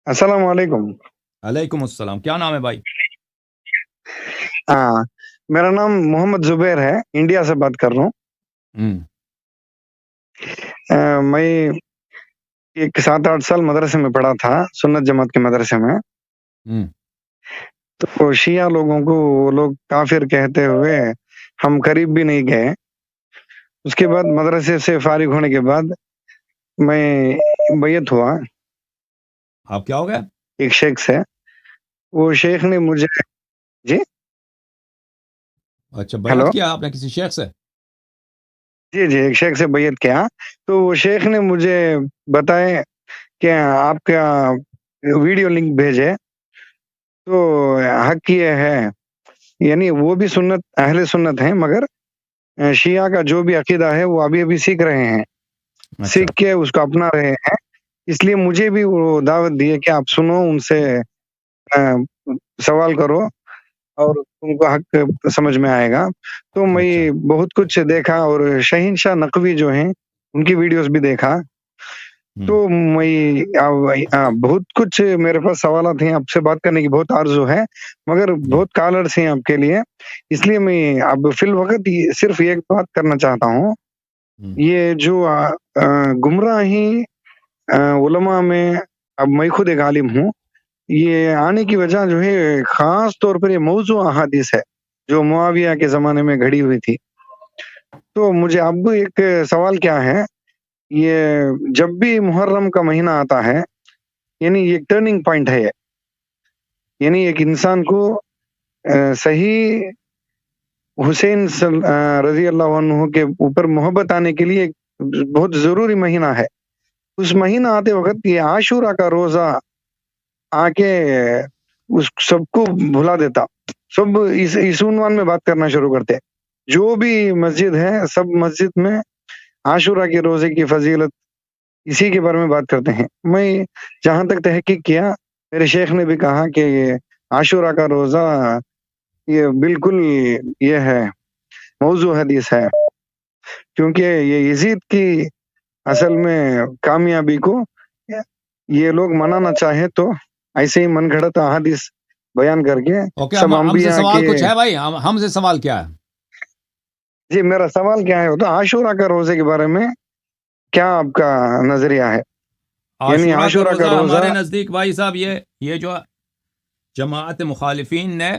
السلام علیکم۔ علیکم السلام، کیا نام ہے بھائی؟ ہاں، میرا نام محمد زبیر ہے، انڈیا سے بات کر رہا ہوں۔ میں ایک 7-8 سال مدرسے میں پڑھا تھا، سنت جماعت کے مدرسے میں۔ تو شیعہ لوگوں کو وہ لوگ کافر کہتے ہوئے ہم قریب بھی نہیں گئے۔ اس کے بعد مدرسے سے فارغ ہونے کے بعد میں بیعت ہوا آپ کیا ہو گیا؟ ایک شیخ سے۔ وہ شیخ نے مجھے جی اچھا، ہیلو بیعت کیا آپ نے کسی شیخ سے؟ جی ایک شیخ سے بیعت کیا۔ تو وہ شیخ نے مجھے بتائے کہ آپ کا ویڈیو لنک بھیجے تو حق یہ ہے، یعنی وہ بھی سنت اہل سنت ہیں، مگر شیعہ کا جو بھی عقیدہ ہے وہ ابھی سیکھ رہے ہیں، سیکھ کے اس کو اپنا رہے ہیں۔ اس لیے مجھے بھی وہ دعوت دی ہے کہ آپ سنو، ان سے سوال کرو اور ان کو حق سمجھ میں آئے گا۔ تو میں بہت کچھ دیکھا اور شہنشاہ نقوی جو ہیں ان کی ویڈیوز بھی دیکھا۔ تو میں بہت کچھ میرے پاس سوالات ہیں، آپ سے بات کرنے کی بہت آرزو ہے، مگر بہت کالرز ہیں آپ کے لیے، اس لیے میں اب فی الوقت صرف ایک بات کرنا چاہتا ہوں۔ یہ جو گمراہی علماء میں، اب میں خود ایک عالم ہوں، یہ آنے کی وجہ جو ہے خاص طور پر یہ موضوع احادیث ہے جو معاویہ کے زمانے میں گھڑی ہوئی تھی۔ تو مجھے اب ایک سوال کیا ہے، یہ جب بھی محرم کا مہینہ آتا ہے، یعنی ایک ٹرننگ پوائنٹ ہے، یعنی ایک انسان کو صحیح حسین رضی اللہ عنہ کے اوپر محبت آنے کے لیے بہت ضروری مہینہ ہے۔ اس مہینہ آتے وقت یہ عاشورہ کا روزہ آ کے اس سب کو بھلا دیتا، سب اس عنوان میں بات کرنا شروع کرتے۔ جو بھی مسجد ہے سب مسجد میں عاشورہ کے روزے کی فضیلت اسی کے بارے میں بات کرتے ہیں۔ میں جہاں تک تحقیق کیا، میرے شیخ نے بھی کہا کہ یہ عاشورہ کا روزہ یہ بالکل یہ ہے، موضوع حدیث ہے، کیونکہ یہ یزید کی اصل میں کامیابی کو یہ لوگ منانا چاہے تو ایسے ہی من گھڑت احادیث بیان کر کے سب انبیاء سوال کے کچھ ہے بھائی، ہم سے سوال کیا ہے؟ جی میرا سوال کیا ہے ہوتا عاشورہ کا روزے کے بارے میں کیا آپ کا نظریہ ہے؟ یعنی عاشورہ کا روزہ ہمارے نزدیک بھائی صاحب یہ جو جماعت مخالفین نے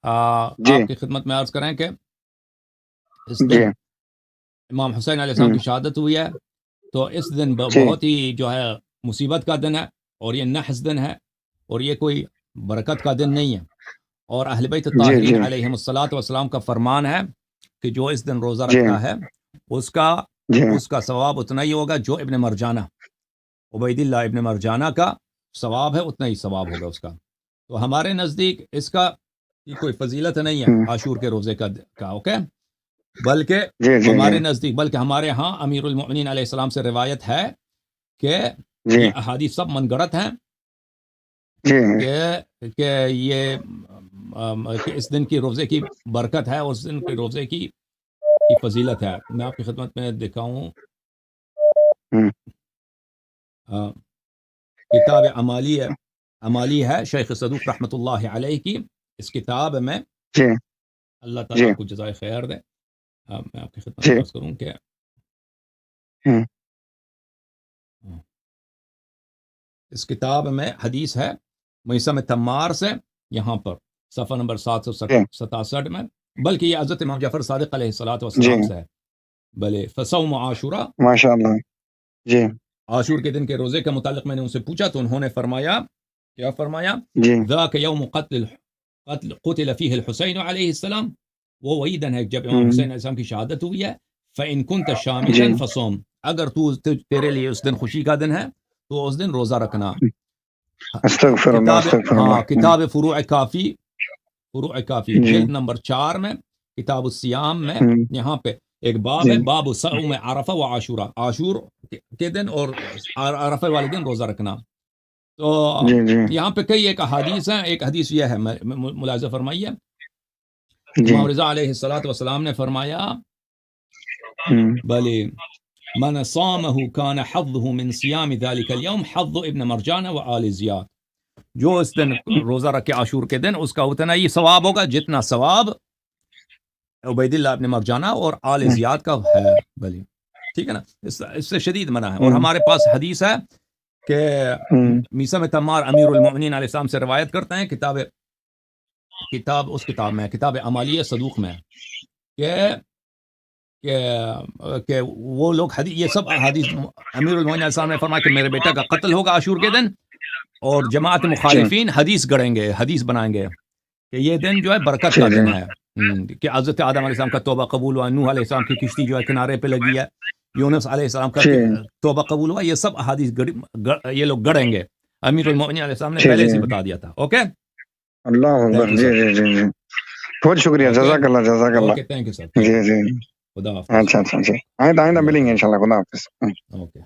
آپ کی خدمت میں عرض کریں کہ اس دن امام حسین علیہ السلام کی شہادت ہوئی ہے، تو اس دن بہت ہی جو ہے مصیبت کا دن ہے، اور یہ نحس دن ہے، اور یہ کوئی برکت کا دن نہیں ہے۔ اور اہل بیت الطاہرین علیہم الصلاۃ والسلام کا فرمان ہے کہ جو اس دن روزہ رکھتا ہے اس کا ثواب اتنا ہی ہوگا جو ابن مرجانہ، عبید اللہ ابن مرجانہ کا ثواب ہے، اتنا ہی ثواب ہوگا اس کا۔ تو ہمارے نزدیک اس کا کوئی فضیلت نہیں ہے عاشور کے روزے کا اوکے، بلکہ ہمارے نزدیک، بلکہ ہمارے ہاں امیر المؤمنین علیہ السلام سے روایت ہے کہ یہ احادیث سب من گڑت ہیں کہ یہ کہ اس دن کی روزے کی برکت ہے، اس دن کے روزے کی فضیلت ہے۔ میں آپ کی خدمت میں دکھاؤں کتاب عمالی ہے شیخ صدوق رحمۃ اللہ علیہ کی، اس کتاب میں اللہ تعالیٰ کو جزائے خیر دے، میں آپ کی خدمت میں عرض کروں کہ اس کتاب میں حدیث ہے میثم تمار سے، یہاں پر صفحہ نمبر 767 میں، بلکہ یہ حضرت امام جعفر صادق علیہ الصلوۃ والسلام سے ہے۔ بلے فصوم عاشورہ، ماشاءاللہ جی، عاشور کے دن کے روزے کے متعلق میں نے ان سے پوچھا تو انہوں نے فرمایا، کیا فرمایا؟ ذاک یوم قتل فیہ الحسین علیہ السلام، وہ وہی دن ہے جب امام حسین علیہ السلام کی شہادت ہوئی ہے۔ فإن كنت شامتا فصوم، اگر تیرے لیے اس دن خوشی کا دن ہے تو اس دن روزہ رکھنا۔ کتاب فروع کافی جلد نمبر 4 میں، کتاب الصیام میں، یہاں پہ ایک باب ہے، باب صوم عرفہ و عاشورہ، عاشور کے دن اور عرفہ والے دن روزہ رکھنا۔ تو یہاں پہ کئی ایک احادیث ہیں، ایک حدیث یہ ہے، ملاحظہ فرمائیے، امام رضا علیہ الصلوۃ والسلام نے فرمایا، بھلے من صامه كان حظه من صيام ذلك اليوم حظ ابن مرجانہ و آل زیاد. جو اس دن روزہ رکھے عاشور کے دن اس کا اتنا ہی ثواب ہوگا جتنا ثواب عبید اللہ ابن مرجانہ اور آل زیاد کا ہے. بلی ٹھیک ہے نا, اس سے شدید منع ہے. اور ہمارے پاس حدیث ہے کہ میثم تمار امیر المؤمنین علیہ السلام سے روایت کرتے ہیں, کتاب میں کتاب عمالیہ صدوق میں, کہ وہ لوگ یہ سب حدیث امیر المؤمنین علیہ السلام نے فرمایا کہ میرے بیٹا کا قتل ہوگا عاشور کے دن, اور جماعت مخالفین حدیث گڑھیں گے, حدیث بنائیں گے کہ یہ دن جو ہے برکت کا دن ہے, کہ حضرت آدم علیہ السلام کا توبہ قبول ہوا, نوح علیہ السلام کی کشتی جو ہے کنارے پہ لگی ہے, یونس علیہ السلام کا توبہ قبول ہوا, یہ سب احادیث یہ لوگ گڑھیں گے. امیر المؤمنین علیہ السلام نے پہلے سے بتا دیا تھا. اوکے, اللہ اکبر. جی جی جی جی, بہت شکریہ, جزاک اللہ جزاک اللہ. Okay, thank you sir. جی جی, خدا حافظ. اچھا اچھا جی, آئندہ ملیں گے انشاءاللہ. خدا حافظ. اوکے.